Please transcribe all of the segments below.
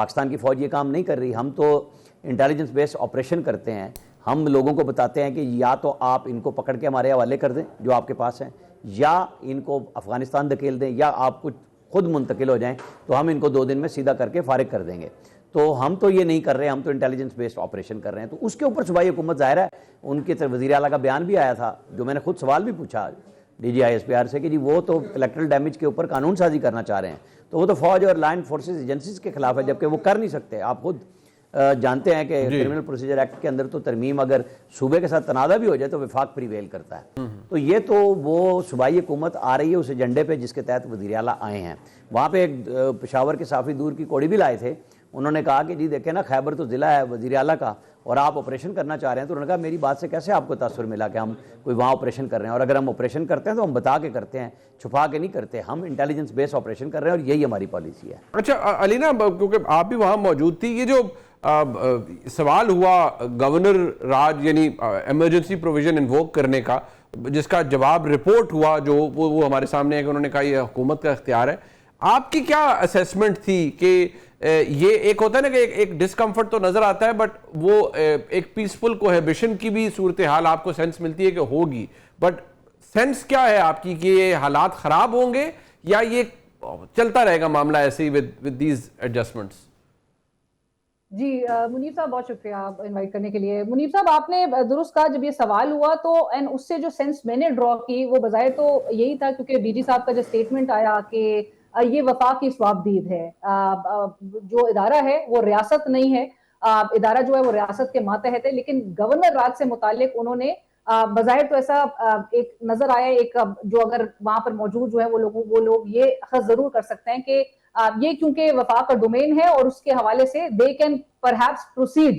پاکستان کی فوج یہ کام نہیں کر رہی. ہم تو انٹیلیجنس بیس آپریشن کرتے ہیں. ہم لوگوں کو بتاتے ہیں کہ یا تو آپ ان کو پکڑ کے ہمارے حوالے کر دیں جو آپ کے پاس ہیں, یا ان کو افغانستان دھکیل دیں, یا آپ کچھ خود منتقل ہو جائیں تو ہم ان کو 2 دن میں سیدھا کر کے فارغ کر دیں گے. تو ہم تو یہ نہیں کر رہے, ہم تو انٹیلیجنس بیسڈ آپریشن کر رہے ہیں. تو اس کے اوپر صوبائی حکومت ظاہر ہے, ان کے وزیر اعلیٰ کا بیان بھی آیا تھا, جو میں نے خود سوال بھی پوچھا D G I S P R سے کہ جی وہ تو کلیکٹرل ڈیمیج کے اوپر قانون سازی کرنا چاہ رہے ہیں, تو وہ تو فوج اور لائن فورسز ایجنسیز کے خلاف ہے, جبکہ وہ کر نہیں سکتے. آپ خود جانتے ہیں کہ کرمنل پروسیجر ایکٹ کے اندر تو ترمیم اگر صوبے کے ساتھ تنازع بھی ہو جائے تو وفاق پریویل کرتا ہے. تو یہ تو وہ صوبائی حکومت آ رہی ہے اس ایجنڈے پہ جس کے تحت وزیر اعلیٰ آئے ہیں. وہاں پہ ایک پشاور کے صافی دور کی کوڑی بھی لائے تھے. انہوں نے کہا کہ جی دیکھیں نا, خیبر تو ضلع ہے وزیر اعلیٰ کا اور آپ آپریشن کرنا چاہ رہے ہیں. تو انہوں نے کہا میری بات سے کیسے آپ کو تاثر ملا کہ ہم کوئی وہاں آپریشن کر رہے ہیں, اور اگر ہم آپریشن کرتے ہیں تو ہم بتا کے کرتے ہیں, چھپا کے نہیں کرتے. ہم انٹیلیجنس بیس آپریشن کر رہے ہیں اور یہی ہماری پالیسی ہے. اچھا علینا, کیونکہ آپ بھی وہاں موجود تھی, یہ جو سوال ہوا گورنر راج یعنی ایمرجنسی پروویژن انووک کرنے کا, جس کا جواب رپورٹ ہوا جو وہ ہمارے سامنے ہے کہ انہوں نے کہا یہ حکومت کا اختیار ہے, آپ کی کیا اسیسمنٹ تھی کہ یہ ایک ہوتا ہے نا کہ ایک ڈسکمفرٹ تو نظر آتا ہے, بٹ وہ ایک پیسفل کوہیبیشن کی بھی صورتحال آپ کو سینس ملتی ہے کہ ہوگی, بٹ سینس کیا ہے آپ کی کہ یہ حالات خراب ہوں گے یا یہ چلتا رہے گا معاملہ ایسے ہی with these adjustments؟ جی منیب صاحب بہت شکریہ آپ انوائٹ کرنے کے لیے. منیب صاحب آپ نے درست کہا, جب یہ سوال ہوا تو اس سے جو سینس میں نے ڈرا کی وہ بظاہر تو یہی تھا, کیونکہ ڈی جی صاحب کا جو سٹیٹمنٹ آیا کہ یہ وفاق کی سواب دید ہے, جو ادارہ ہے وہ ریاست نہیں ہے, ادارہ جو ہے وہ ریاست کے ماتحت ہے, لیکن گورنر راج سے متعلق انہوں نے بظاہر تو ایسا ایک نظر آیا, ایک جو اگر وہاں پر موجود جو ہے وہ لوگ یہ اخذ ضرور کر سکتے ہیں کہ یہ کیونکہ وفاق کا ڈومین ہے اور اس کے حوالے سے they can perhaps proceed,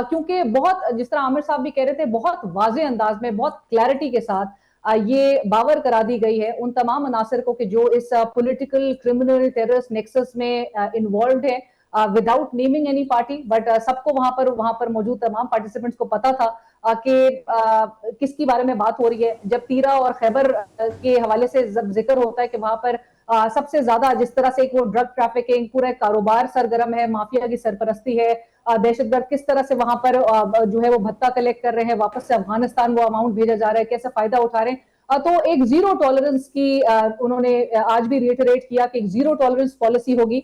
کیونکہ بہت جس طرح عامر صاحب بھی کہہ رہے تھے بہت واضح انداز میں بہت کلیئرٹی کے ساتھ یہ باور کرا دی گئی ہے ان تمام عناصر کو کہ جو اس پولیٹیکل کرمنل ٹیررسٹ نیکسس میں انوالوڈ ہے, without naming any party, but سب کو وہاں پر موجود تمام پارٹیسپینٹس کو پتا تھا کہ کس کی بارے میں بات ہو رہی ہے. جب تیرا اور خیبر کے حوالے سے ذکر ہوتا ہے کہ وہاں پر سب سے زیادہ جس طرح سے وہ ڈرگ ٹریفکنگ پورا کاروبار سرگرم ہے, مافیا کی سرپرستی ہے, دہشت گرد کس طرح سے وہاں پر جو ہے وہ بھتہ کلیکٹ کر رہے ہیں, واپس سے افغانستان وہ اماؤنٹ بھیجا جا رہا ہے, کیسے فائدہ اٹھا رہے ہیں. تو ایک زیرو ٹالرنس کی انہوں نے آج بھی ریٹریٹ کیا کہ ایک زیرو ٹالرنس پالیسی ہوگی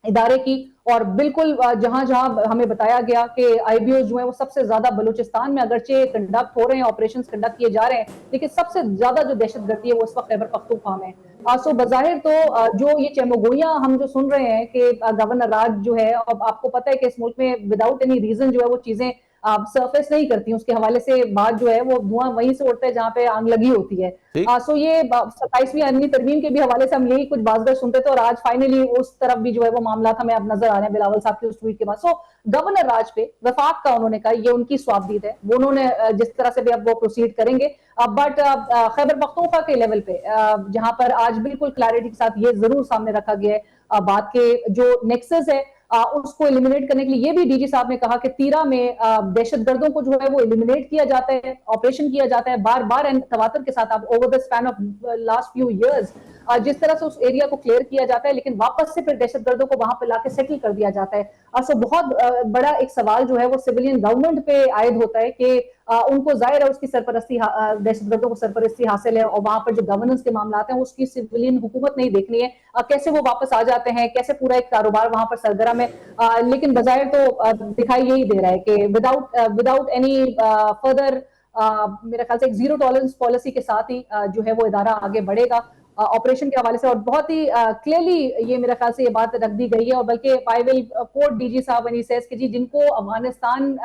ادارے کی, اور بالکل جہاں ہمیں بتایا گیا کہ آئی بی اوز جو ہیں وہ سب سے زیادہ بلوچستان میں اگرچہ کنڈکٹ ہو رہے ہیں, آپریشنز کنڈکٹ کیے جا رہے ہیں, لیکن سب سے زیادہ جو دہشت گردی ہے وہ اس وقت خیبر پختونخوا میں. سو بظاہر تو جو یہ چمگوئیاں ہم جو سن رہے ہیں کہ گورنر راج جو ہے, اب آپ کو پتہ ہے کہ اس ملک میں وداؤٹ اینی ریزن جو ہے وہ چیزیں سرفیس نہیں کرتی, اس کے حوالے سے بات جو ہے وہ دھواں وہیں سے اڑتا ہے جہاں پہ آگ لگی ہوتی ہے. سو یہ 27ویں آئینی ترمیم کے بھی حوالے سے ہم یہی کچھ بازگر سنتے تھے, اور آج فائنلی اس طرف بھی جو ہے وہ معاملات ہمیں اب نظر آ رہے ہیں بلاول صاحب کی اس ٹویٹ کے بعد. سو گورنر راج پہ وفاق کا انہوں نے کہا یہ ان کی سوابدید ہے, وہ انہوں نے جس طرح سے بھی اب وہ پروسیڈ کریں گے, بٹ خیبر پختونخوا کے لیول پہ جہاں پر آج بالکل کلیئرٹی کے ساتھ یہ ضرور سامنے رکھا گیا ہے بات کے جو نیکسس ہے اس کو ایلیمینیٹ کرنے کے لیے, یہ بھی ڈی جی صاحب نے کہا کہ تیرا میں دہشت گردوں کو جو ہے وہ ایلیمینیٹ کیا جاتا ہے, آپریشن کیا جاتا ہے بار بار تواتر کے ساتھ, اب over the Spain of last few years جس طرح سے اس ایریا کو کلیئر کیا جاتا ہے, لیکن واپس سے پھر دہشت گردوں کو وہاں پہ لا کے سیٹل کر دیا جاتا ہے. سو بہت بڑا ایک سوال جو ہے وہ سویلین گورنمنٹ پہ عائد ہوتا ہے کہ ان کو ظاہر ہے اس کی سرپرستی, دہشت گردوں کو سرپرستی حاصل ہے, اور وہاں پر جو گورننس کے معاملات ہیں اس کی سویلین حکومت نہیں دیکھنی ہے, کیسے وہ واپس آ جاتے ہیں, کیسے پورا ایک کاروبار وہاں پر سرگرم ہے. لیکن بظاہر تو دکھائی یہی دے رہا ہے کہ وداؤٹ اینی فردر میرے خیال سے ایک زیرو ٹالرنس پالیسی کے ساتھ ہی جو ہے وہ ادارہ آگے بڑھے گا آپریشن کے حوالے سے, اور بہت ہی کلیئرلی یہ میرے خیال سے یہ بات رکھ دی گئی ہے. اور بلکہ آئی ول کوٹ ڈی جی صاحب اینی سیز کہ جی جن کو افغانستان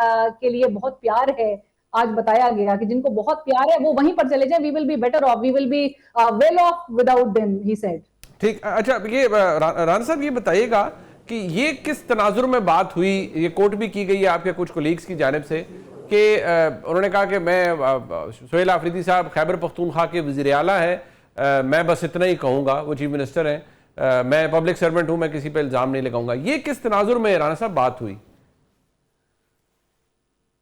کے لیے بہت پیار ہے, آج بتایا گیا کہ جن کو بہت پیار ہے وہ وہیں پر چلے جائیں, we will be better off, we will be well off without them, he said. ٹھیک, اچھا یہ رانا صاحب یہ بتائیے گا کہ یہ کس تناظر میں بات ہوئی, یہ کوٹ بھی کی گئی ہے آپ کے کچھ کولیگز کی جانب سے کہ انہوں نے کہا کہ میں سہیل آفریدی صاحب خیبر پختونخوا کے وزیر اعلیٰ ہیں, میں بس اتنا ہی کہوں گا, وہ چیف منسٹر ہیں, میں پبلک سرونٹ ہوں, میں کسی پہ الزام نہیں لگاؤں گا, یہ کس تناظر میں بات ہوئی؟ رانا صاحب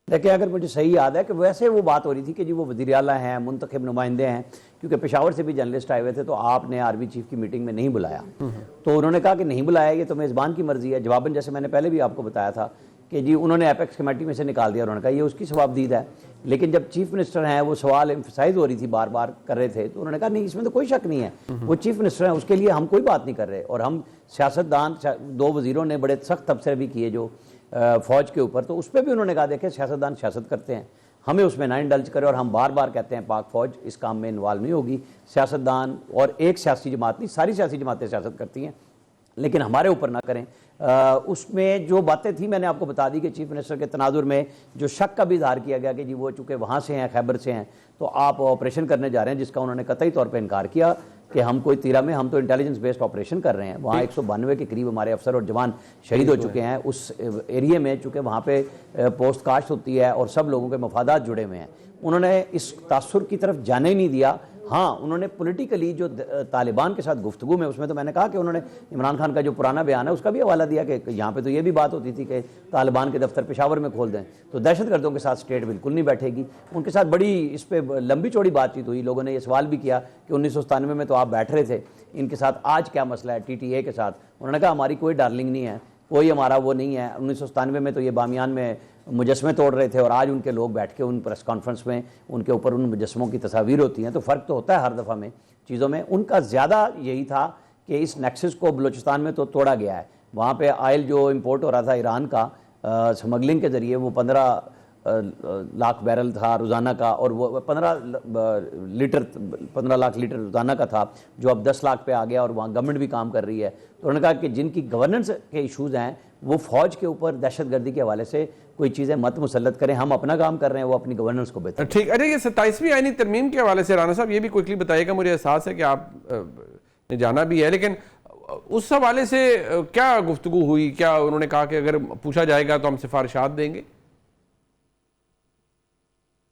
دیکھیں اگر مجھے صحیح یاد ہے کہ ویسے وہ بات ہو رہی تھی کہ جی وہ وزیر اعلیٰ ہیں، منتخب نمائندے ہیں، کیونکہ پشاور سے بھی جرنلسٹ آئے ہوئے تھے تو آپ نے آرمی چیف کی میٹنگ میں نہیں بلایا. تو انہوں نے کہا کہ نہیں بلایا، یہ تو میزبان کی مرضی ہے. جواباً جیسے میں نے پہلے بھی آپ کو بتایا تھا کہ جی انہوں نے ایپیکس کمیٹی میں سے نکال دیا. انہوں نے کہا یہ اس کی ثوابدید ہے. لیکن جب چیف منسٹر ہیں وہ سوال ایمفسائز ہو رہی تھی بار بار کر رہے تھے تو انہوں نے کہا نہیں اس میں تو کوئی شک نہیں ہے، وہ چیف منسٹر ہیں، اس کے لیے ہم کوئی بات نہیں کر رہے. اور ہم سیاستدان، 2 وزیروں نے بڑے سخت تبصرے بھی کیے جو فوج کے اوپر، تو اس پہ بھی انہوں نے کہا دیکھیں سیاستدان سیاست کرتے ہیں، ہمیں اس میں نہ انڈلج کرے. اور ہم بار بار کہتے ہیں پاک فوج اس کام میں انوالو نہیں ہوگی. سیاستدان اور ایک سیاسی جماعت نہیں، ساری سیاسی جماعتیں سیاست کرتی ہیں، لیکن ہمارے اوپر نہ کریں. اس میں جو باتیں تھیں میں نے آپ کو بتا دی کہ چیف منسٹر کے تناظر میں جو شک کا بھی اظہار کیا گیا کہ جی وہ چونکہ وہاں سے ہیں، خیبر سے ہیں، تو آپ آپریشن کرنے جا رہے ہیں، جس کا انہوں نے قطعی طور پہ انکار کیا کہ ہم کوئی تیرا میں، ہم تو انٹیلیجنس بیسڈ آپریشن کر رہے ہیں. وہاں 192 کے قریب ہمارے افسر اور جوان شہید ہو چکے ہیں اس ایریے میں، چونکہ وہاں پہ پوسٹ کاشت ہوتی ہے اور سب لوگوں کے مفادات جڑے ہوئے ہیں. انہوں نے اس تاثر کی طرف جانے ہی نہیں دیا. ہاں انہوں نے پولیٹیکلی جو طالبان کے ساتھ گفتگو میں، اس میں تو میں نے کہا کہ انہوں نے عمران خان کا جو پرانا بیان ہے اس کا بھی حوالہ دیا کہ یہاں پہ تو یہ بھی بات ہوتی تھی کہ طالبان کے دفتر پشاور میں کھول دیں تو دہشت گردوں کے ساتھ اسٹیٹ بالکل نہیں بیٹھے گی. ان کے ساتھ بڑی اس پہ لمبی چوڑی بات چیت ہوئی. لوگوں نے یہ سوال بھی کیا کہ 1997 میں تو آپ بیٹھ رہے تھے ان کے ساتھ، آج کیا مسئلہ ہے ٹی ٹی اے کے ساتھ؟ انہوں نے کہا ہماری کوئی ڈارلنگ نہیں ہے، کوئی ہمارا وہ نہیں ہے. 1997 میں تو یہ بامیان میں مجسمے توڑ رہے تھے اور آج ان کے لوگ بیٹھ کے ان پریس کانفرنس میں ان کے اوپر ان مجسموں کی تصاویر ہوتی ہیں. تو فرق تو ہوتا ہے ہر دفعہ میں چیزوں میں. ان کا زیادہ یہی تھا کہ اس نیکسس کو بلوچستان میں تو توڑا گیا ہے. وہاں پہ آئل جو امپورٹ ہو رہا تھا ایران کا سمگلنگ کے ذریعے، وہ 15 لاکھ بیرل تھا روزانہ کا، اور وہ 15 لاکھ لیٹر روزانہ کا تھا جو اب 10 لاکھ پہ آ گیا. اور وہاں گورنمنٹ بھی کام کر رہی ہے. تو انہوں نے کہا کہ جن کی گورننس کے ایشوز ہیں وہ فوج کے اوپر دہشت گردی کے حوالے سے کوئی چیزیں مت مسلط کریں، ہم اپنا کام کر رہے ہیں، وہ اپنی گورننس کو بہتر. ٹھیک. اچھا یہ 27ویں آئینی ترمیم کے حوالے سے رانا صاحب یہ بھی کوئکلی بتائیے گا. مجھے احساس ہے کہ آپ نے جانا بھی ہے، لیکن اس حوالے سے کیا گفتگو ہوئی؟ کیا انہوں نے کہا کہ اگر پوچھا جائے گا تو ہم سفارشات دیں گے؟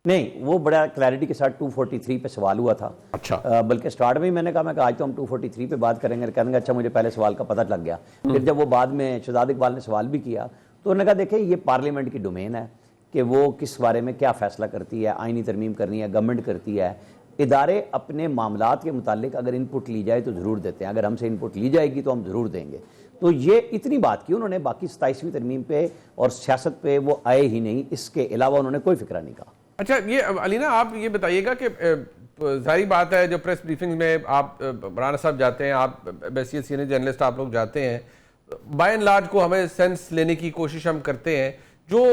نہیں، وہ بڑا کلیئرٹی کے ساتھ 243 پہ سوال ہوا تھا. اچھا. بلکہ سٹارٹ میں ہی میں نے کہا آج تو ہم 243 پہ بات کریں گے. کہنے گا اچھا مجھے پہلے سوال کا پتہ لگ گیا. پھر جب وہ بعد میں شہزاد اقبال نے سوال بھی کیا تو انہوں نے کہا دیکھیں یہ پارلیمنٹ کی ڈومین ہے کہ وہ کس بارے میں کیا فیصلہ کرتی ہے. آئینی ترمیم کرنی ہے گورنمنٹ کرتی ہے. ادارے اپنے معاملات کے متعلق اگر ان پٹ لی جائے تو ضرور دیتے ہیں، اگر ہم سے ان پٹ لی جائے گی تو ہم ضرور دیں گے. تو یہ اتنی بات کی انہوں نے. باقی 27ویں ترمیم پہ اور سیاست پہ وہ آئے ہی نہیں. اس کے علاوہ انہوں نے کوئی فکرہ نہیں کہا. اچھا یہ علینا آپ یہ بتائیے گا کہ ظاہری بات ہے جو پریس بریفنگ میں آپ رانا صاحب جاتے ہیں، آپ بحیثیت سینئر جرنلسٹ آپ لوگ جاتے ہیں، بائی اینڈ لارج کو ہمیں سینس لینے کی کوشش ہم کرتے ہیں. جو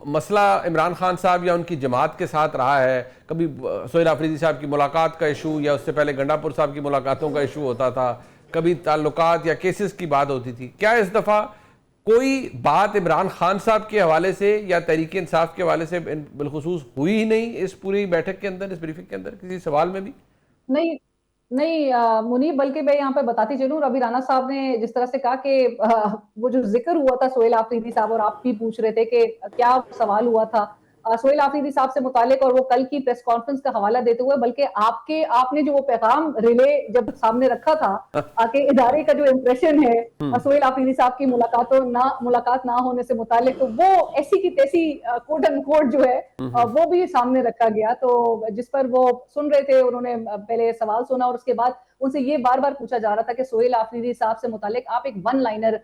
مسئلہ عمران خان صاحب یا ان کی جماعت کے ساتھ رہا ہے، کبھی سہیل آفریدی صاحب کی ملاقات کا ایشو یا اس سے پہلے گنڈا پور صاحب کی ملاقاتوں کا ایشو ہوتا تھا، کبھی تعلقات یا کیسز کی بات ہوتی تھی، کیا اس دفعہ کوئی بات عمران خان صاحب کے حوالے سے یا تحریک انصاف کے حوالے سے بالخصوص ہوئی ہی نہیں اس پوری بیٹھک کے اندر، اس بریفنگ کے اندر کسی سوال میں بھی؟ نہیں منیب، بلکہ میں یہاں پہ بتاتی چلوں، ابھی رانا صاحب نے جس طرح سے کہا کہ وہ جو ذکر ہوا تھا سہیل آفریدی صاحب، اور آپ بھی پوچھ رہے تھے کہ کیا سوال ہوا تھا سہیل آفریدی صاحب سے متعلق، اور وہ کل کی پریس کانفرنس کا حوالہ دیتے ہوئے، بلکہ آپ نے جو وہ پیغام ریلے جب سامنے رکھا تھا کہ ادارے کا جو امپریشن ہے سہیل آفریدی صاحب کی ملاقات نہ ہونے سے متعلق، تو وہ ایسی کی تیسی کوٹ اینڈ کوٹ جو ہے وہ بھی سامنے رکھا گیا. تو جس پر وہ سن رہے تھے، انہوں نے پہلے سوال سنا اور اس کے بعد ان سے یہ بار بار پوچھا جا رہا تھا کہ سہیل آفریدی صاحب سے متعلق آپ ایک ون لائنر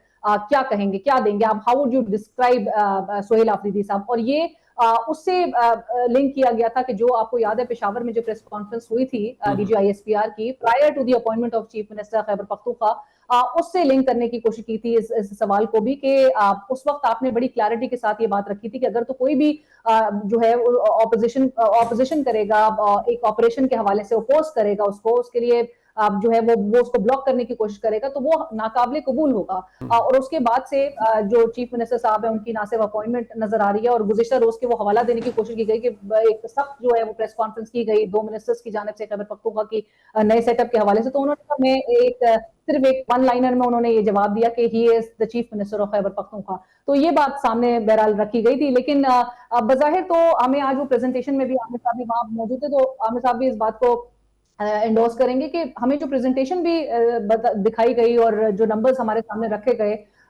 کیا کہیں گے، کیا دیں گے آپ، how would you describe Sohail Afridi صاحب. اور یہ اس سے لنک کیا گیا تھا کہ جو آپ کو یاد ہے پشاور میں جو پریس کانفرنس ہوئی تھی D G I S P R کی prior to the appointment of chief minister Khyber Pakhtunkhwa, اس سے لنک کرنے کی کوشش کی تھی اس سوال کو بھی کہ اس وقت آپ نے بڑی کلیئرٹی کے ساتھ یہ بات رکھی تھی کہ اگر تو کوئی بھی جو ہے اپوزیشن کرے گا، ایک آپریشن کے حوالے سے اپوز کرے گا اس کو، اس کے لیے جو ہے وہ اس کو بلاک کرنے کی کوشش کرے گا تو وہ ناقابل قبول ہوگا. اور اس کے بعد سے جو چیف منسٹر صاحب ہیں ان کی نہ صرف اپوائنٹمنٹ نظر آ رہی ہے، اور گزشتہ روز کے وہ حوالہ دینے کی کوشش کی گئی کہ ایک سخت جو ہے وہ پریس کانفرنس کی گئی 2 منسٹرز کی جانب سے خیبر پختونخوا کی نئے سیٹ اپ کے حوالے سے. تو انہوں نے میں صرف ایک ون لائنر میں انہوں نے یہ جواب دیا کہ ہی از دا chief minister of Khyber Pakhtunkhwa. تو یہ بات سامنے بہرحال رکھی گئی تھی. لیکن بظاہر تو ہمیں آج وہ پریزنٹیشن میں بھی عامر صاحب بھی وہاں موجود تھے، تو عامر صاحب بھی اس بات کو انڈورس کریں گے کہ ہمیں جو پریزنٹیشن بھی دکھائی گئی اور جو نمبرز ہمارے سامنے رکھے گئے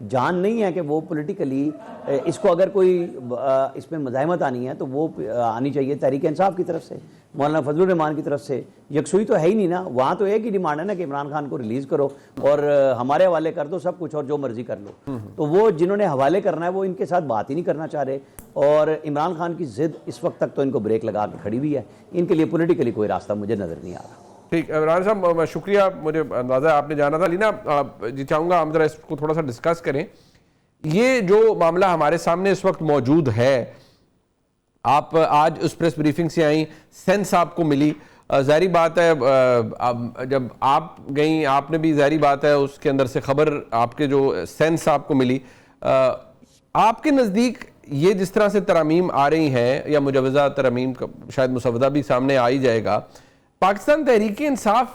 جان نہیں ہے کہ وہ پولیٹیکلی اس کو اگر کوئی اس میں مزاحمت آنی ہے تو وہ آنی چاہیے تحریک انصاف کی طرف سے, مولانا فضل الرحمان کی طرف سے. یکسوئی تو ہے ہی نہیں نا, وہاں تو ایک ہی ڈیمانڈ ہے نا کہ عمران خان کو ریلیز کرو اور ہمارے حوالے کر دو سب کچھ اور جو مرضی کر لو. تو وہ جنہوں نے حوالے کرنا ہے وہ ان کے ساتھ بات ہی نہیں کرنا چاہ رہے, اور عمران خان کی ضد اس وقت تک تو ان کو بریک لگا کے کھڑی ہوئی ہے. ان کے لیے پولیٹیکلی کوئی راستہ مجھے نظر نہیں آ رہا. ٹھیک عمران صاحب شکریہ, مجھے اندازہ آپ نے جانا تھا. لینا جی چاہوں گا ہم ذرا اس کو تھوڑا سا ڈسکس کریں. یہ جو معاملہ ہمارے سامنے اس وقت موجود ہے, آپ آج اس پریس بریفنگ سے آئیں, سینس آپ کو ملی, ظاہری بات ہے جب آپ گئیں آپ نے بھی ظاہری بات ہے اس کے اندر سے خبر آپ کے جو سینس آپ کو ملی, آپ کے نزدیک یہ جس طرح سے ترامیم آ رہی ہیں یا مجوزہ ترامیم کا شاید مسودہ بھی سامنے آ ہی جائے گا, پاکستان تحریک انصاف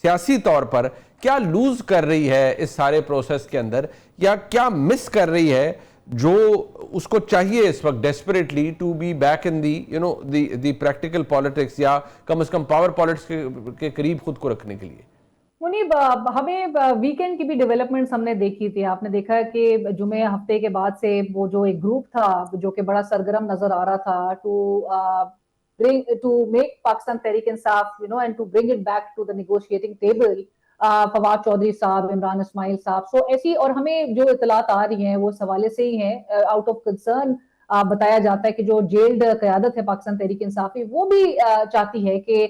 سیاسی طور پر کیا لوز کر رہی ہے اس سارے پروسیس کے اندر, یا کیا مس کر رہی ہے جو اس کو چاہیے اس وقت desperately to be back in the practical politics, یا کم از کم پاور پالیٹکس کے قریب خود کو رکھنے کے لیے؟ منیب, ہمیں ویکینڈ کی بھی ڈیولپمنٹس ہم نے دیکھی تھی. آپ نے دیکھا کہ جمعے ہفتے کے بعد سے وہ جو ایک گروپ تھا جو کہ بڑا سرگرم نظر آ رہا تھا to make Pakistan Tehreek Insaf, and to bring it back to the negotiating table, Fawad Chaudhry صاحب, عمران اسماعیل صاحب. سو ایسی, اور ہمیں جو اطلاعات آ رہی ہیں وہ اس حوالے سے ہی ہیں, آؤٹ آف کنسرن بتایا جاتا ہے کہ جو جیلڈ قیادت ہے پاکستان تحریک انصاف کی, وہ بھی چاہتی ہے کہ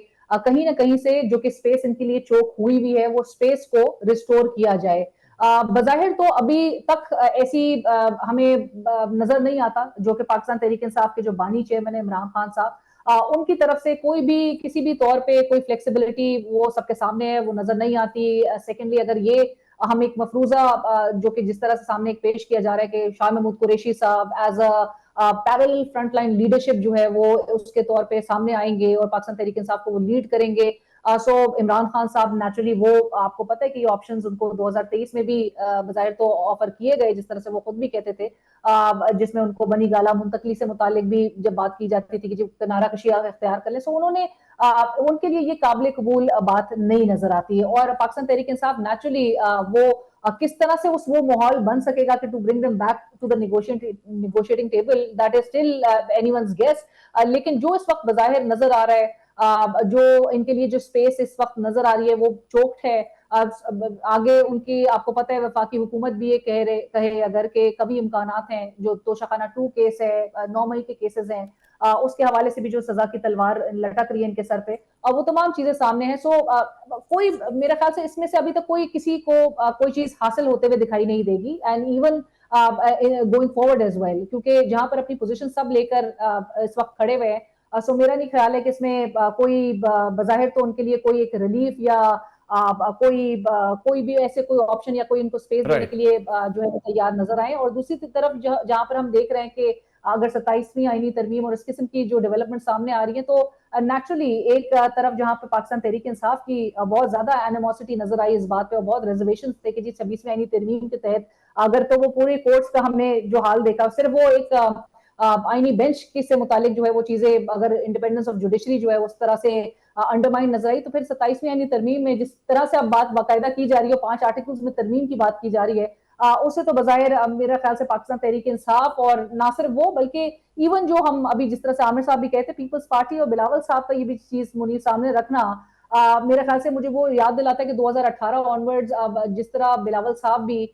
کہیں نہ کہیں سے جو کہ سپیس ان کے لیے چوک ہوئی ہوئی ہے وہ سپیس کو ریسٹور کیا جائے. بظاہر تو ابھی تک ایسی ہمیں نظر نہیں آتا جو کہ پاکستان تحریک انصاف کے جو بانی چیئرمین عمران خان صاحب, ان کی طرف سے کوئی بھی کسی بھی طور پہ کوئی فلیکسیبلٹی وہ سب کے سامنے ہے, وہ نظر نہیں آتی. سیکنڈلی, اگر یہ ہم ایک مفروضہ جو کہ جس طرح سے سامنے ایک پیش کیا جا رہا ہے کہ شاہ محمود قریشی صاحب as parallel front line leadership جو ہے وہ اس کے طور پہ سامنے آئیں گے اور پاکستان تحریک انصاف کو وہ لیڈ کریں گے. سو عمران خان صاحب نیچرلی, وہ آپ کو پتہ ہے کہ یہ آپشنز ان کو 2023 میں بھی بظاہر تو آفر کیے گئے, جس طرح سے وہ خود بھی کہتے تھے, جس میں ان کو بنی گالہ منتقلی سے متعلق بھی جب بات کی جاتی تھی کہ جو کنارہ کشی اختیار کر لیں. سو انہوں نے ان کے لیے یہ قابل قبول بات نہیں نظر آتی ہے. اور پاکستان تحریک انصاف نیچرلی وہ کس طرح سے وہ ماحول بن سکے گا کہ to bring them back to the negotiating table, that is still anyone's guess. لیکن جو اس وقت بظاہر نظر آ رہا ہے, جو ان کے لیے جو سپیس اس وقت نظر آ رہی ہے وہ چوکڈ ہے. آگے ان کی آپ کو پتہ ہے وفاقی حکومت بھی یہ کہے اگر کہ کبھی امکانات ہیں, جو توشہ 2 کیس ہے, 9 مئی کے کیسز ہیں, اس کے حوالے سے بھی جو سزا کی تلوار لٹک رہی ہے ان کے سر پہ, اور وہ تمام چیزیں سامنے ہیں. سو کوئی میرے خیال سے اس میں سے ابھی تک کوئی کسی کو کوئی چیز حاصل ہوتے ہوئے دکھائی نہیں دے گی, and even going forward as well, کیونکہ جہاں پر اپنی پوزیشن سب لے کر اس وقت کھڑے ہوئے ہیں. سو میرا نہیں خیال ہے کہ اس میں کوئی بظاہر تو ان کے لیے کوئی ایک ریلیف یا کوئی بھی ایسے کوئی آپشن یا کوئی ان کو سپیس دینے کے لیے جو ہے تیار نظر آئے. اور دوسری طرف جہاں پر ہم دیکھ رہے ہیں کہ اگر 27ویں آئینی ترمیم اور اس قسم کی جو ڈیولپمنٹ سامنے آ رہی ہیں, تو نیچرلی ایک طرف جہاں پہ پاکستان تحریک انصاف کی بہت زیادہ اینیموسٹی نظر آئی اس بات پہ, اور بہت ریزرویشنز تھے کہ جی 26ویں آئینی ترمیم کے تحت اگر تو وہ پورے کورٹس کا ہم نے جو حال دیکھا, صرف وہ ایک آئینی بینچ کی سے متعلق جو ہے وہ چیزیں, اگر انڈیپینڈنس آف جوڈیشری جو ہے اس طرح سے انڈرمائن نظر آئی, تو پھر 27ویں آئینی ترمیم میں جس طرح سے اب بات باقاعدہ کی جا رہی ہے, 5 آرٹیکلز میں ترمیم کی بات کی جا رہی ہے, اس سے تو بظاہر میرا خیال سے پاکستان تحریک انصاف, اور نہ صرف وہ بلکہ ایون جو ہم ابھی جس طرح سے عامر صاحب بھی کہتے ہیں پیپلز پارٹی اور بلاول صاحب کا یہ بھی چیز منیر سامنے رکھنا, میرے خیال سے مجھے وہ یاد دلاتا ہے کہ 2018 آنورڈز جس طرح بلاول صاحب بھی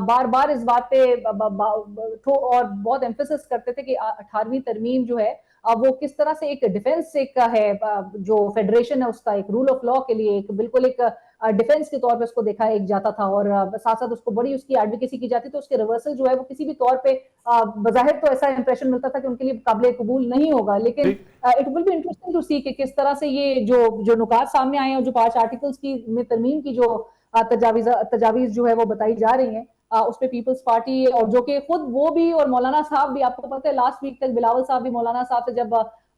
بار بار اس بات پہ اور بہت ایمفیسس کرتے تھے کہ 18ویں ترمیم جو ہے وہ کس طرح سے ایک ڈیفنس ایک ہے, جو فیڈریشن ہے اس کا ایک رول آف لا کے لیے ایک بالکل ایک ڈیفنس کے طور پہ اس کو دیکھا ایک جاتا تھا, اور ساتھ ساتھ اس کو بڑی اس کی ایڈوکیسی کی جاتی, تو اس کے ریورسل جو ہے وہ کسی بھی طور پہ بظاہر تو ایسا امپریشن ملتا تھا کہ ان کے لیے قابل قبول نہیں ہوگا. لیکن it will be interesting to see کہ کس طرح سے یہ جو نکات سامنے آئے ہیں, اور جو 5 آرٹیکلز کی میں ترمیم کی جو تجاویز جو ہے وہ بتائی جا رہی ہیں, اس پہ پیپلز پارٹی اور جو کہ خود وہ بھی اور مولانا صاحب بھی, آپ کو پتہ ہے لاسٹ ویک تک بلاول صاحب بھی مولانا صاحب سے جب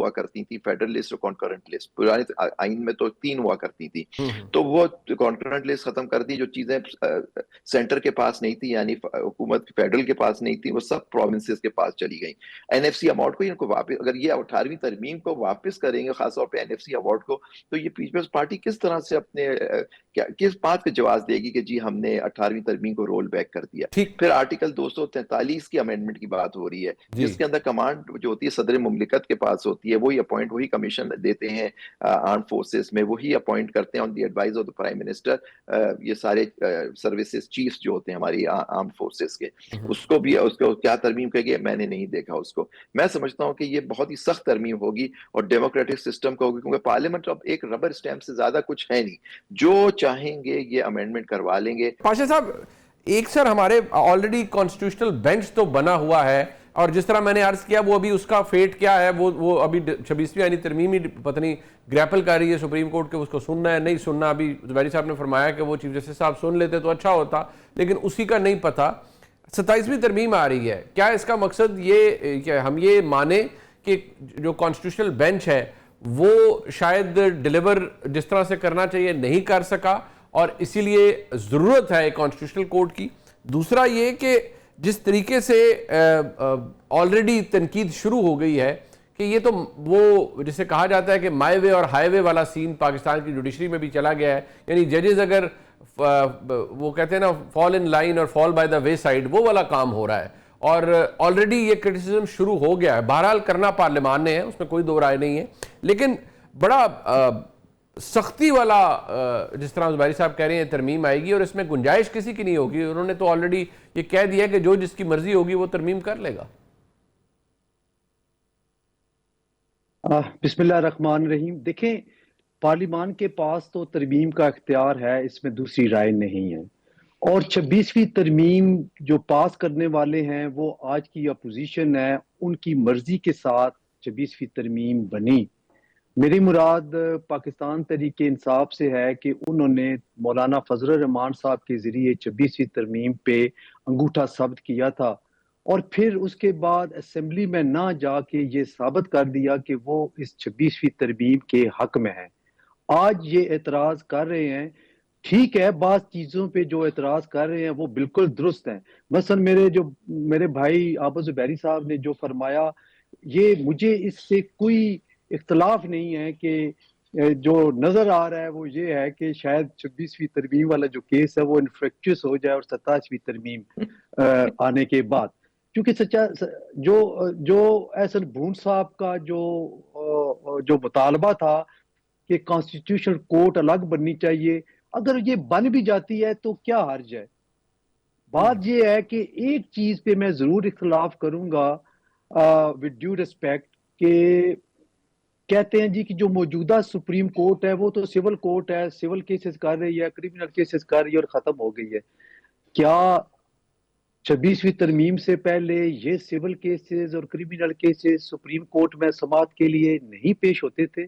ہوا کرتی تھی, فیڈرل لسٹ اور کانکرنٹ لسٹ. پرانے آئین میں تو 3 ہوا کرتی تھی, تو وہ کانکرنٹ لسٹ ختم کر دی. جو چیزیں سینٹر کے پاس نہیں تھی, یعنی حکومت فیڈرل کے پاس نہیں تھی, وہ سب پروونسز کے پاس چلی گئیں. این ایف سی ایوارڈ کو ان کو واپس, اگر یہ 18ویں ترمیم کو واپس کریں گے, خاص طور پہ این ایف سی ایوارڈ کو, تو یہ پیپلز پارٹی کس طرح سے اپنے کس بات کا جواز دے گی کہ جی ہم نے 18ویں ترمیم کو رول بیک کر دیا. پھر آرٹیکل 243 کی امینڈمنٹ کی بات ہو رہی ہے, جس کے اندر کمانڈ جو ہوتی ہے صدر مملکت کے پاس ہوتی ہے, وہی اپوائنٹ, وہی کمیشن دیتے ہیں آرم فورسز میں, وہی اپوائنٹ کرتے ہیں on the advice of the prime minister یہ سارے سروسز چیف جو ہوتے ہیں ہماری آرم فورسز کے. اس کو بھی, اس کو کیا ترمیم کہے گی میں نے نہیں دیکھا اس کو. میں سمجھتا ہوں کہ یہ بہت ہی سخت ترمیم ہوگی اور ڈیموکریٹک سسٹم کا ہوگی, کیونکہ پارلیمنٹ اب ایک ربر اسٹیمپ سے زیادہ کچھ ہے نہیں, جو چاہیں گے یہ امینڈمنٹ کروا لیں گے. پاشا صاحب, ایک سر ہمارے آلریڈی کانسٹیٹیوشنل بینچ تو بنا ہوا ہے, اور جس طرح میں نے عرض کیا وہ ابھی اس کا فیٹ کیا ہے, وہ ابھی 26ویں یعنی ترمیم ہی پتہ نہیں گریپل کر رہی ہے سپریم کورٹ کے, اس کو سننا ہے نہیں سننا. ابھی زبیری صاحب نے فرمایا کہ وہ چیف جسٹس صاحب سن لیتے تو اچھا ہوتا, لیکن اسی کا نہیں پتہ. 27ویں ترمیم آ رہی ہے, کیا اس کا مقصد یہ کہ ہم یہ مانیں کہ جو کانسٹیٹیوشنل بینچ ہے وہ شاید ڈیلیور جس طرح سے کرنا چاہیے نہیں کر سکا, اور اسی لیے ضرورت ہے ایک کانسٹیٹیوشنل کورٹ کی؟ دوسرا یہ کہ جس طریقے سے آلریڈی تنقید شروع ہو گئی ہے کہ یہ تو وہ جسے کہا جاتا ہے کہ مائی وے اور ہائی وے والا سین پاکستان کی جوڈیشری میں بھی چلا گیا ہے, یعنی ججز اگر وہ کہتے ہیں نا فال ان لائن اور فال بائی دا وے سائڈ, وہ والا کام ہو رہا ہے, اور آلریڈی یہ کرٹیسزم شروع ہو گیا ہے. بہرحال کرنا پارلیمان نے ہے, اس میں کوئی دو رائے نہیں ہے, لیکن بڑا سختی والا جس طرح زبیری صاحب کہہ رہے ہیں ترمیم آئے گی, اور اس میں گنجائش کسی کی نہیں ہوگی. انہوں نے تو آلریڈی یہ کہہ دیا کہ جو جس کی مرضی ہوگی وہ ترمیم کر لے گا. بسم اللہ الرحمن الرحیم. دیکھیں, پارلیمان کے پاس تو ترمیم کا اختیار ہے, اس میں دوسری رائے نہیں ہے, اور 26ویں ترمیم جو پاس کرنے والے ہیں وہ آج کی اپوزیشن ہے, ان کی مرضی کے ساتھ 26ویں ترمیم بنی. میری مراد پاکستان تحریک انصاف سے ہے کہ انہوں نے مولانا فضل الرحمان صاحب کے ذریعے 26ویں ترمیم پہ انگوٹھا ثبت کیا تھا, اور پھر اس کے بعد اسمبلی میں نہ جا کے یہ ثابت کر دیا کہ وہ اس 26ویں ترمیم کے حق میں ہے. آج یہ اعتراض کر رہے ہیں, ٹھیک ہے, بعض چیزوں پہ جو اعتراض کر رہے ہیں وہ بالکل درست ہیں. مثلا میرے بھائی آبا زبیری صاحب نے جو فرمایا, یہ مجھے اس سے کوئی اختلاف نہیں ہے کہ جو نظر آ رہا ہے وہ یہ ہے کہ شاید 26ویں ترمیم والا جو کیس ہے وہ انفریکچوس ہو جائے اور 27ویں ترمیم آنے کے بعد, کیونکہ سچا جو احسن بھون صاحب کا جو مطالبہ تھا کہ کانسٹیٹیوشنل کورٹ الگ بننی چاہیے, اگر یہ بن بھی جاتی ہے تو کیا حرج ہے. بات یہ ہے کہ ایک چیز پہ میں ضرور اختلاف کروں گا ود ڈیو ریسپیکٹ, کہ کہتے ہیں جی کہ جو موجودہ سپریم کورٹ ہے وہ تو سول کورٹ ہے, سول کیسز کر رہی ہے, کریمنل کیسز کر رہی ہے اور ختم ہو گئی ہے. کیا 26ویں ترمیم سے پہلے یہ سول کیسز اور کریمنل کیسز سپریم کورٹ میں سماعت کے لیے نہیں پیش ہوتے تھے؟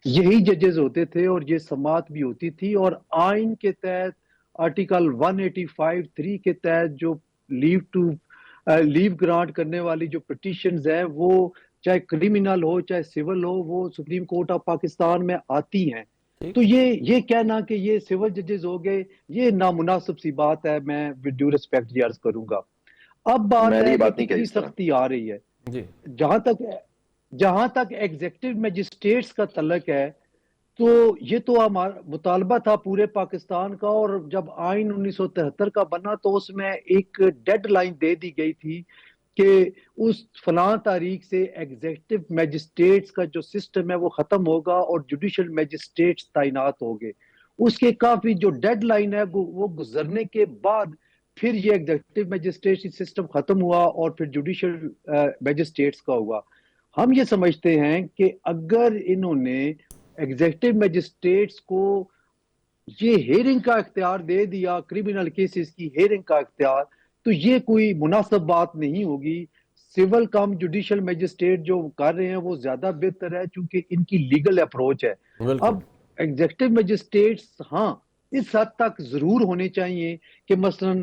یہی ججز ہوتے تھے اور یہ سماعت بھی ہوتی تھی, اور آئین کے تحت آرٹیکل 185(3) کے تحت جو لیو گرانٹ کرنے والی جو پٹیشنز ہیں وہ چاہے کریمنل ہو چاہے سول ہو, وہ سپریم کورٹ آف پاکستان میں آتی ہیں. تو یہ کہنا کہ یہ سول ججز ہو گئے, یہ نامناسب سی بات ہے. میں ود ڈیو ریسپیکٹ یہ عرض کروں گا. اب بات ہے کہ کتنی سختی آ رہی ہے. جہاں تک ایگزیکٹو میجسٹریٹس کا تعلق ہے, تو یہ تو ہمارا مطالبہ تھا پورے پاکستان کا, اور جب آئین 1973 کا بنا تو اس میں ایک ڈیڈ لائن دے دی گئی تھی کہ اس فلاں تاریخ سے ایگزیکٹو میجسٹریٹس کا جو سسٹم ہے وہ ختم ہوگا اور جوڈیشل میجسٹریٹس تعینات ہوں گے. اس کے کافی جو ڈیڈ لائن ہے وہ گزرنے کے بعد پھر یہ ایگزیکٹو میجسٹریٹ سسٹم ختم ہوا اور پھر جوڈیشل میجسٹریٹس کا ہوا. ہم یہ سمجھتے ہیں کہ اگر انہوں نے ایگزیکٹو میجسٹریٹس کو یہ ہیئرنگ کا اختیار دے دیا, کریمنل کیسز کی ہیئرنگ کا اختیار, تو یہ کوئی مناسب بات نہیں ہوگی. سول کم جوڈیشل میجسٹریٹ جو کر رہے ہیں وہ زیادہ بہتر ہے چونکہ ان کی لیگل اپروچ ہے. اب ایگزیکٹو میجسٹریٹس ہاں اس حد تک ضرور ہونے چاہیے کہ مثلا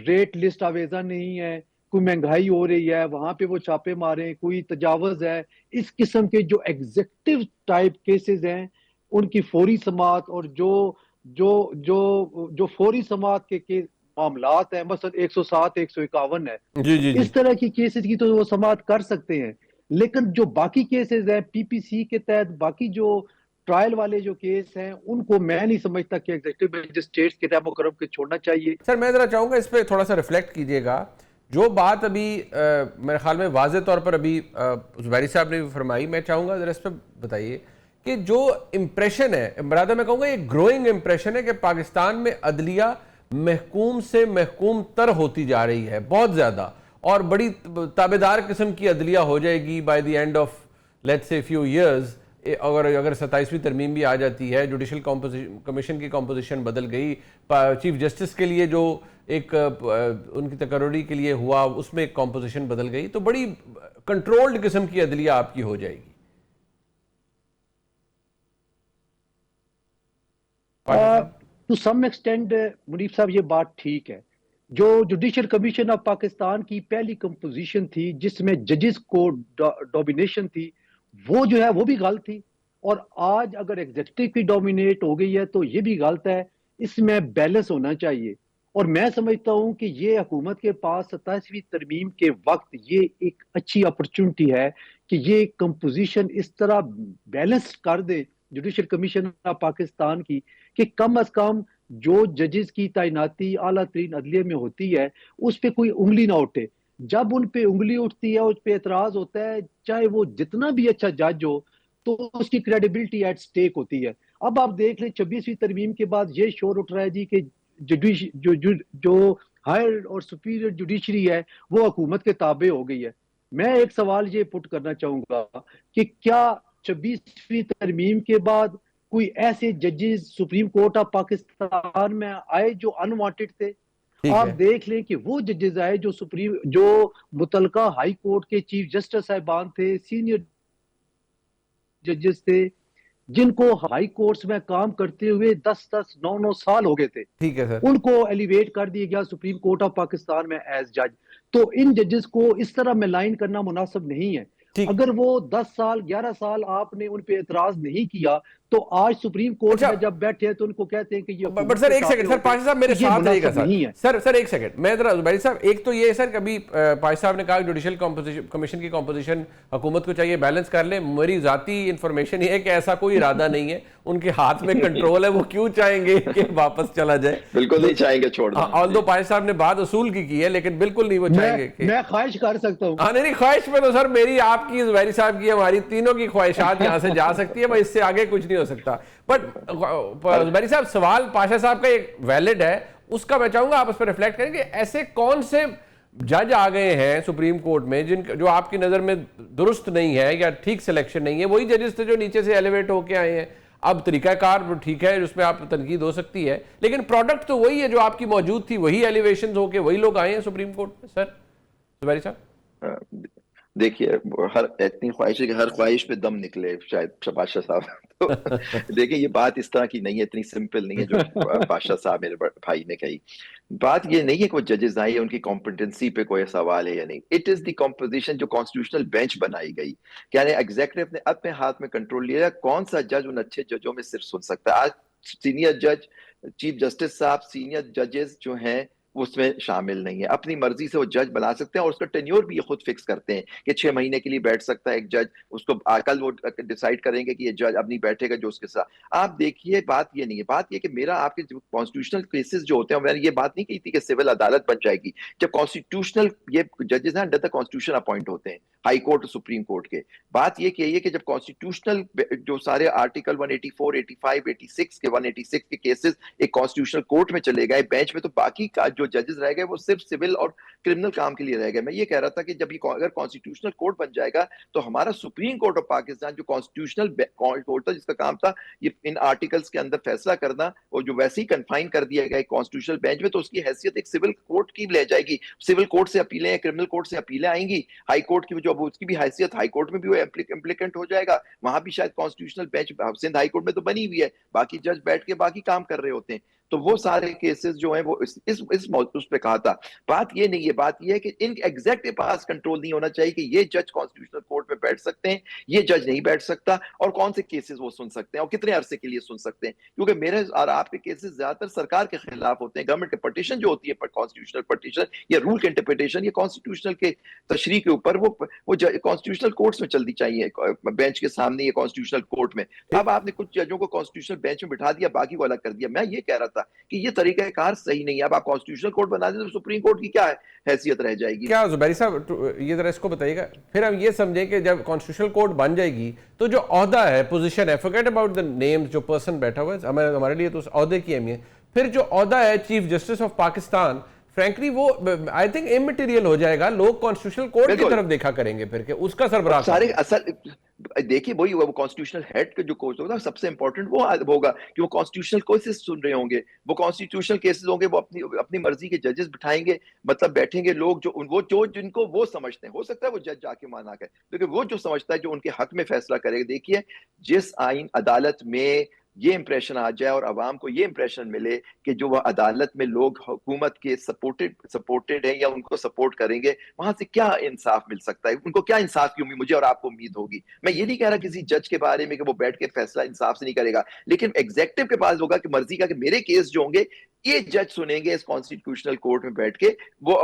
ریٹ لسٹ آویزہ نہیں ہے, کوئی مہنگائی ہو رہی ہے وہاں پہ وہ چھاپے ماریں, کوئی تجاوز ہے, اس قسم کے جو ایگزیکٹو ٹائپ کیسز ہیں ان کی فوری سماعت, اور جو فوری سماعت کے معاملات ہیں, مثلا 107 151 ہے, جی جی جی اس طرح کی کیسز کی تو وہ سماعت کر سکتے ہیں. لیکن جو باقی کیسز ہیں پی پی سی کے تحت, باقی جو ٹرائل والے جو کیس ہیں, ان کو میں نہیں سمجھتا کہ ایگزیکٹو مجسٹریٹس کے تحت مقرر کے چھوڑنا چاہیے. سر میں ذرا چاہوں گا اس پہ تھوڑا سا ریفلیکٹ کیجئے گا. جو بات ابھی میرے خیال میں واضح طور پر ابھی زبیری صاحب نے بھی فرمائی, میں چاہوں گا ذرا اس پہ بتائیے کہ جو امپریشن ہے, برادر میں کہوں گا یہ گروئنگ امپریشن ہے کہ پاکستان میں عدلیہ محکوم سے محکوم تر ہوتی جا رہی ہے بہت زیادہ, اور بڑی تابعدار قسم کی عدلیہ ہو جائے گی by the end of let's say few years. اگر 27ویں ترمیم بھی آ جاتی ہے, جوڈیشل کمیشن کی کمپوزیشن بدل گئی, چیف جسٹس کے لیے جو ایک ان کی تقرری کے لیے ہوا اس میں ایک کمپوزیشن بدل گئی, تو بڑی کنٹرولڈ قسم کی عدلیہ آپ کی ہو جائے گی. ٹو سم ایکسٹینڈ منیف صاحب یہ بات ٹھیک ہے. جو جوڈیشل کمیشن آف پاکستان کی پہلی کمپوزیشن تھی جس میں ججز کو ڈومینیشن تھی, وہ جو ہے وہ بھی غلط تھی, اور آج اگر ایگزیکٹو کی ڈومینیٹ ہو گئی ہے تو یہ بھی غلط ہے. اس میں بیلنس ہونا چاہیے, اور میں سمجھتا ہوں کہ یہ حکومت کے پاس 27ویں ترمیم کے وقت یہ ایک اچھی اپرچونٹی ہے کہ یہ کمپوزیشن اس طرح بیلنس کر دے جوڈیشل کمیشن آف پاکستان کی کہ کم از کم جو ججز کی تعیناتی اعلیٰ ترین عدلیہ میں ہوتی ہے اس پہ کوئی انگلی نہ اٹھے. جب ان پہ انگلی اٹھتی ہے, اس پہ اعتراض ہوتا ہے, چاہے وہ جتنا بھی اچھا جج ہو, تو اس کی کریڈیبلٹی ایٹ سٹیک ہوتی ہے. اب آپ دیکھ لیں 26ویں ترمیم کے بعد یہ شور اٹھ رہا ہے جی کہ جو ہائر اور سپیریئر جوڈیشری ہے وہ حکومت کے تابع ہو گئی ہے. میں ایک سوال یہ پٹ کرنا چاہوں گا کہ کیا 26ویں ترمیم کے بعد کوئی ایسے ججز سپریم کورٹ آف پاکستان میں آئے جو انوانٹڈ تھے؟ آپ دیکھ لیں کہ وہ ججز آئے جو متعلقہ ہائی کورٹ کے چیف جسٹس صاحبان تھے, سینئر ججز تھے, جن کو ہائی کورٹس میں کام کرتے ہوئے 10 9 سال ہو گئے تھے, ٹھیک ہے سر, ان کو ایلیویٹ کر دیا گیا سپریم کورٹ آف پاکستان میں ایز جج. تو ان ججز کو اس طرح میں لائن کرنا مناسب نہیں ہے. اگر وہ 10 سال 11 سال آپ نے ان پہ اعتراض نہیں کیا تو آج سپریم کورٹ میں جب بیٹھے ہیں تو ان کو کہتے ہیں کہ یہ بٹ سر ایک سیکنڈ, سر پاشا صاحب میرے ساتھ رہے گا سر ایک سیکنڈ, میں ذرا زبیری صاحب, ایک تو یہ ہے سر کبھی پاشا صاحب نے کہا جوڈیشل کمیشن کی کمپوزیشن حکومت کو چاہیے بیلنس کر لیں. میری ذاتی انفارمیشن یہ ہے کہ ایسا کوئی ارادہ نہیں ہے, ان کے ہاتھ میں کنٹرول ہے, وہ کیوں چاہیں گے کہ واپس چلا جائے؟ بالکل نہیں چاہیں گے چھوڑ دیں. آلدو پاشا صاحب نے بات اصول کی ہے لیکن بالکل نہیں وہ چاہیں گے. میں خواہش کر سکتا ہوں, ہاں نہیں خواہش میں تو سر میری, آپ کی, زبیری صاحب کی, ہماری تینوں کی خواہشات یہاں سے جا سکتی ہے, بس اس سے آگے کچھ نہیں ہو سکتا. بٹ زبیری صاحب سوال پاشا صاحب کا ایک ویلڈ ہے, اس کا میں چاہوں گا آپ اس پر ریفلیکٹ کریں کہ ایسے کون سے جج آ گئے ہیں سپریم کورٹ میں جو آپ کی نظر میں درست نہیں ہے یا ٹھیک سلیکشن نہیں ہے؟ وہی ججز تھے جو نیچے سے ایلیویٹ ہو کے آئے ہیں. اب طریقہ کار ٹھیک ہے, جس میں آپ تنقید ہو سکتی ہے, لیکن پروڈکٹ تو وہی ہے جو آپ کی موجود تھی, وہی ایلیویشنز ہو کے وہی لوگ آئے ہیں سپریم کورٹ میں. سر زبیری صاحب دیکھیے, اتنی خواہش ہے کہ ہر خواہش پہ دم نکلے شاید پاشا صاحب. تو دیکھیں یہ بات اس طرح کی نہیں ہے, اتنی سمپل نہیں ہے جو پاشا صاحب میرے بھائی نے کہی. بات یہ نہیں ہے کہ وہ ججز آئے ان کی کمپٹنسی پہ کوئی سوال ہے یا نہیں. اٹ از دی کمپوزیشن جو کانسٹیٹیوشنل بینچ بنائی گئی, یعنی ایگزیکٹو نے اپنے ہاتھ میں کنٹرول لیا. کون سا جج ان اچھے ججوں میں صرف سن سکتا ہے؟ آج سینئر جج, چیف جسٹس صاحب, سینئر ججز جو ہیں اس میں شامل نہیں ہے. اپنی مرضی سے وہ جج بنا سکتے ہیں, اور اس کا ٹینیور بھی یہ خود فکس کرتے ہیں کہ 6 مہینے کے لیے بیٹھ سکتا ہے ایک جج. اس کو کل وہ ڈیسائیڈ کریں گے کہ یہ جج اب نہیں بیٹھے گا جو اس کے ساتھ. آپ دیکھیے بات یہ نہیں ہے, بات یہ کہ میرا آپ کے کانسٹیٹیوشنل کیسز جو ہوتے ہیں, میں نے یہ بات نہیں کہی تھی کہ سول عدالت بن جائے گی. جب کانسٹیٹیوشنل یہ ججز ہیں انڈر دا کانسٹیٹیوشن اپوائنٹ ہوتے ہیں, ہائی کورٹ اور سپریم کورٹ کے. بات یہ کہیے کہ جب کانسٹیٹیوشنل جو سارے آرٹیکل 184 85 86 کے 186 کے کیسز ایک کانسٹیٹیوشنل کورٹ میں چلے گئے بینچ میں, تو باقی کا جو ججز رہ گئے وہ صرف سول اور کرمنل کام کے لیے رہ گئے. میں یہ کہہ رہا تھا کہ جب یہ اگر کانسٹیٹیوشنل کورٹ بن جائے گا تو ہمارا سپریم کورٹ آف پاکستان جو کانسٹیٹیوشنل کورٹ تھا, جس کا کام تھا یہ ان آرٹیکلز کے اندر فیصلہ کرنا, اور جو ویسے ہی کنفائن کر دیا گیا کانسٹیٹیوشنل بینچ میں, تو اس کی حیثیت ایک سول کورٹ کی لے جائے گی. سول کورٹ سے اپیلیں, کرمنل کورٹ سے اپیلیں آئیں گی, ہائی کورٹ کی جو اس کی بھی حیثیت ہائی کورٹ میں بھی وہ امپلیکنٹ ہو جائے گا. وہاں بھی شاید constitutional bench Sindh high court میں تو بنی ہوئی ہے, باقی جج بیٹھ کے باقی کام کر رہے ہوتے ہیں. تو وہ سارے کیسز جو ہیں وہ اس موضوع پہ کہا تھا. بات یہ نہیں ہے, بات یہ ہے کہ ان ایگزیکٹ کے پاس کنٹرول نہیں ہونا چاہیے کہ یہ جج کانسٹیٹیوشنل کورٹ میں بیٹھ سکتے ہیں, یہ جج نہیں بیٹھ سکتا, اور کون سے کیسز وہ سن سکتے ہیں اور کتنے عرصے کے لیے سن سکتے ہیں. کیونکہ میرے اور آپ کے کیسز زیادہ تر سرکار کے خلاف ہوتے ہیں. گورنمنٹ کے پٹیشن جو ہوتی ہے, کانسٹیٹیوشنل پٹیشن یا رول کے انٹرپریٹیشن یا کانسٹیٹیوشنل کے تشریح کے اوپر, وہ کانسٹیٹیوشنل کورٹس میں چلنی چاہیے, بینچ کے سامنے یا کانسٹیٹیوشنل کورٹ میں. اب آپ نے کچھ ججوں کو کانسٹیٹیوشنل بینچ میں بٹھا دیا, باقی کو الگ کر دیا. میں یہ کہہ رہا تھا کہ یہ طریقہ کار صحیح نہیں ہے. اب آپ کانسٹیٹیوشنل کورٹ بنا دیں تو سپریم کورٹ کی کیا حیثیت رہ جائے گی؟ کیا زبیری صاحب یہ ذرا اس کو بتائیے گا. پھر ہم یہ سمجھیں کہ جب کانسٹیٹیوشنل کورٹ بن جائے گی تو جو عہدہ ہے, پوزیشن ہے, forget about the names, جو پرسن بیٹھا ہوا ہے, ہمارے لیے تو اس عہدے کی اہمیت. پھر جو عہدہ ہے chief justice of Pakistan, frankly وہ آئی تھنک امٹیریل ہو جائے گا. لوگ کانسٹیٹیوشنل کورٹ کی طرف دیکھا کریں گے پھر کہ اس کا سربراہ سارے اصل دیکھیے وہی وہ کانسٹیٹیوشنل ہیڈ کا جو کوچ ہوگا سب سے امپورٹنٹ وہ ہوگا کہ وہ کانسٹیٹیوشنل کیسز سن رہے ہوں گے, وہ کانسٹیٹیوشنل کیسز ہوں گے, وہ اپنی مرضی کے ججز بٹھائیں گے, مطلب بیٹھیں گے لوگ جو جن کو وہ سمجھتے ہیں. ہو سکتا ہے وہ جج جا کے مانا کرے, لیکن وہ جو سمجھتا ہے جو ان کے حق میں فیصلہ کرے گا. دیکھیے جس آئین عدالت میں یہ امپریشن آ جائے اور عوام کو یہ امپریشن ملے کہ جو وہ عدالت میں لوگ حکومت کے سپورٹڈ ہیں یا ان کو سپورٹ کریں گے, وہاں سے کیا انصاف مل سکتا ہے؟ ان کو کیا انصاف کی امید مجھے اور آپ کو امید ہوگی؟ میں یہ نہیں کہہ رہا کسی جج کے بارے میں کہ وہ بیٹھ کے فیصلہ انصاف سے نہیں کرے گا, لیکن ایگزیکٹو کے پاس ہوگا کہ مرضی کا کہ میرے کیس جو ہوں گے یہ جج سنیں گے اس کانسٹیٹیوشنل کورٹ میں بیٹھ کے. وہ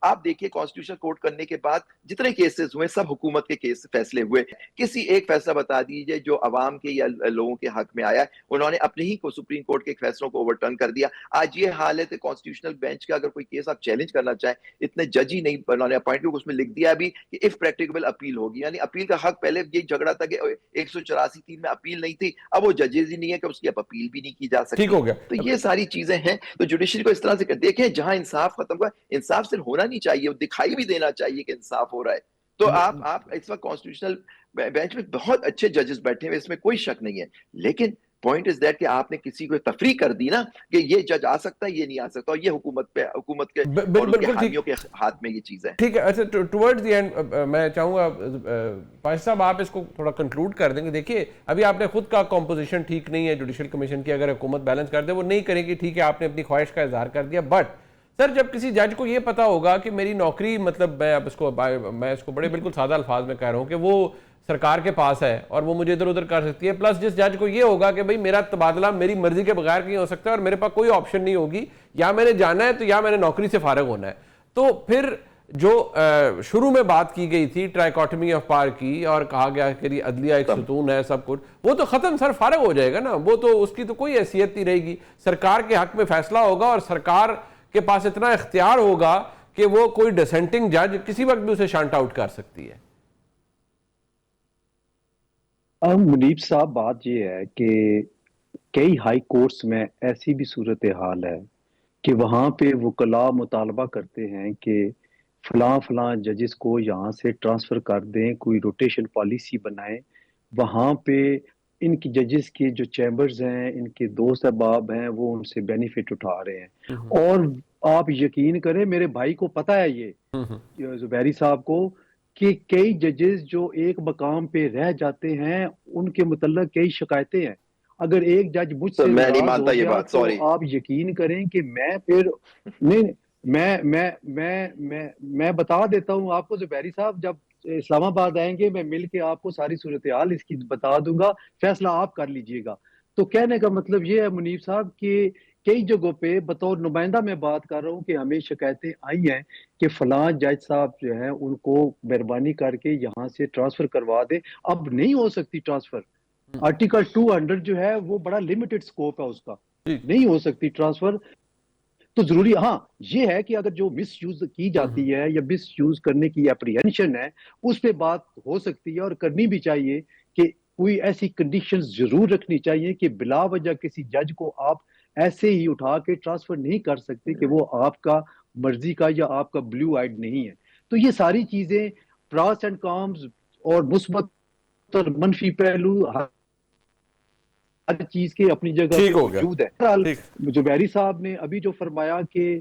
آپ دیکھیے کانسٹیٹیوشنل کورٹ کرنے کے بعد جتنے کیسز ہوئے سب حکومت کے کیس فیصلے ہوئے. کسی ایک فیصلہ بتا دیجئے جو عوام کے یا لوگوں کے حق میں آیا, انہوں نے اپنے ہی کو سپریم کورٹ کے فیصلوں کو اوورٹرن کر دیا. آج یہ حالت ہے کانسٹیٹیوشنل بینچ کا, اگر کوئی کیس آپ چیلنج کرنا چاہیں, اتنے جج ہی نہیں انہوں نے اپوائنٹ کیا, اس میں لکھ دیا بھی کہ اف پریکٹیکیبل اپیل ہوگی. یعنی اپیل کا حق, پہلے یہ جھگڑا تھا کہ 184(3) میں اپیل نہیں تھی, اب وہ ججز ہی نہیں ہے کہ اس کی اب اپیل بھی نہیں کی جا سکتی. ٹھیک ہو گیا. تو یہ ساری چیزیں ہیں. تو جوڈیشری کو اس طرح سے دیکھیں جہاں انصاف ختم ہوا, انصاف صرف ہونا نہیں چاہیے, دکھائی بھی دینا چاہیے کہ انصاف ہو رہا ہے. تو آپ اس وقت کانسٹیٹیوشنل بینچ میں بہت اچھے ججز بیٹھے ہوئے, اس میں کوئی شک نہیں ہے, لیکن پوائنٹ از دیٹ کہ آپ نے کسی کو تفریح کر دی نا کہ یہ جج آ سکتا ہے, یہ نہیں آ سکتا, اور یہ حکومت کے اور ان کے حامیوں کے ہاتھ میں یہ چیز ہے. ٹھیک ہے. اچھا, ٹورڈز دی اینڈ میں چاہوں گا پاشا صاحب آپ اس کو تھوڑا کنکلوڈ کر دیں گے. دیکھیے ابھی آپ نے خود کا کمپوزیشن ٹھیک نہیں ہے جوڈیشل کمیشن کی, اگر حکومت بیلنس کر دے وہ نہیں کرے گی, ٹھیک ہے, آپ نے اپنی خواہش کا اظہار کر دیا. بٹ سر جب کسی جج کو یہ پتا ہوگا کہ میری نوکری, مطلب میں اس کو بڑے بالکل سادہ الفاظ میں کہہ رہا ہوں کہ وہ سرکار کے پاس ہے اور وہ مجھے ادھر ادھر کر سکتی ہے, پلس جس جج کو یہ ہوگا کہ بھئی میرا تبادلہ میری مرضی کے بغیر نہیں ہو سکتا اور میرے پاس کوئی آپشن نہیں ہوگی, یا میں نے جانا ہے تو یا میں نے نوکری سے فارغ ہونا ہے, تو پھر جو شروع میں بات کی گئی تھی ٹرائیکوٹمی آف پاور کی اور کہا گیا کہ عدلیہ ایک ستون ہے سب کچھ, وہ تو ختم سر, فارغ ہو جائے گا نا. وہ تو اس کی تو کوئی حیثیت نہیں رہے گی. سرکار کے حق میں فیصلہ ہوگا اور سرکار کے پاس اتنا اختیار ہوگا کہ وہ کوئی ڈسینٹنگ جج کسی وقت بھی اسے شانٹ آؤٹ کر سکتی ہے. منیب صاحب بات یہ ہے کہ کئی ہائی کورٹس میں ایسی بھی صورتحال ہے کہ وہاں پہ وکلاء مطالبہ کرتے ہیں کہ فلاں ججز کو یہاں سے ٹرانسفر کر دیں, کوئی روٹیشن پالیسی بنائیں. وہاں پہ ان کی ججز کے جو چیمبرز ہیں, ان کے دوست احباب ہیں, وہ ان سے بینیفٹ اٹھا رہے ہیں. اور آپ یقین کریں, میرے بھائی کو پتہ ہے یہ زبیری صاحب کو, کہ کئی ججز جو ایک مقام پہ رہ جاتے ہیں ان کے متعلق کئی شکایتیں ہیں. اگر ایک جج مجھ سے ناراض ہو گیا تو آپ یقین کریں کہ میں پھر نہیں, میں بتا دیتا ہوں آپ کو زبیری صاحب, جب اسلام آباد آئیں گے میں مل کے آپ کو ساری صورتحال اس کی بتا دوں گا, فیصلہ آپ کر لیجئے گا. تو کہنے کا مطلب یہ ہے منیب صاحب کہ کئی جگہوں پہ بطور نمائندہ میں بات کر رہا ہوں کہ ہمیں شکایتیں آئی ہیں کہ فلاں جج صاحب جو ہیں ان کو مہربانی کر کے یہاں سے ٹرانسفر کروا دیں. اب نہیں ہو سکتی ٹرانسفر, آرٹیکل 200 جو ہے وہ بڑا لمیٹڈ سکوپ ہے اس کا, نہیں ہو سکتی ٹرانسفر. تو ضروری ہاں یہ ہے کہ اگر جو مس یوز کی جاتی ہے یا مس یوز کرنے کی اپریہنشن ہے اس پہ بات ہو سکتی ہے اور کرنی بھی چاہیے, کہ کوئی ایسی کنڈیشنز ضرور رکھنی چاہیے کہ بلا وجہ کسی جج کو آپ ایسے ہی اٹھا کے ٹرانسفر نہیں کر سکتے کہ وہ آپ کا مرضی کا یا آپ کا بلیو آئیڈ نہیں ہے. تو یہ ساری چیزیں پراس اینڈ کامز اور مثبت اور منفی پہلو ہر چیز کے اپنی جگہ موجود ہے. زبیری صاحب نے ابھی جو فرمایا کہ